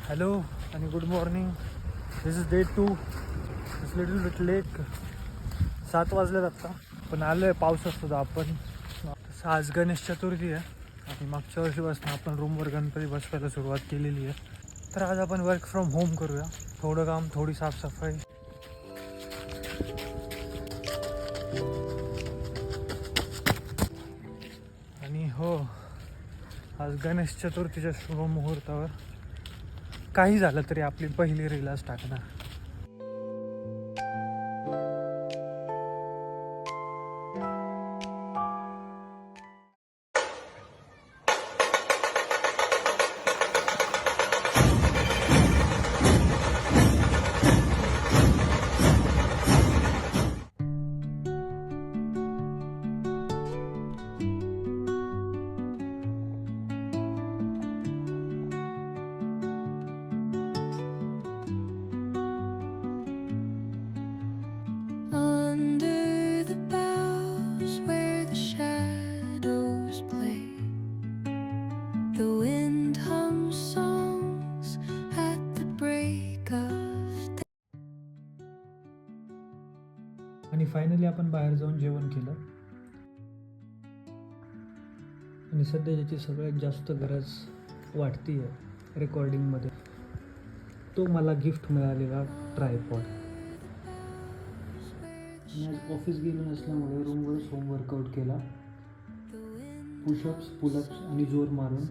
Hello आणि good morning. This is day 2. It's little bit late. 7 वाजलेत आत्ता, पण आलो आहे पाऊस असतो आपण. आज गणेश चतुर्थी आहे आणि मागच्या वर्षीपासून आपण रूमवर गणपती बसवायला सुरुवात केलेली आहे. तर आज आपण वर्क फ्रॉम होम करूया. थोडं काम, थोडी साफसफाई. आणि हो, आज गणेश चतुर्थीच्या शुभ मुहूर्तावर काही झालं तरी आपली पहिली रील आज टाकणार. आणि फायनली आपण बाहेर जाऊन जेवण केलं. आणि सध्या ज्याची सगळ्यात जास्त गरज वाटती आहे रेकॉर्डिंगमध्ये, तो मला गिफ्ट मिळालेला ट्रायपॉड. मी आज ऑफिस गेलो नसल्यामुळे रूमवरच होम वर्कआउट केला. पुशअप्स, पुलअप्स आणि जोर मारून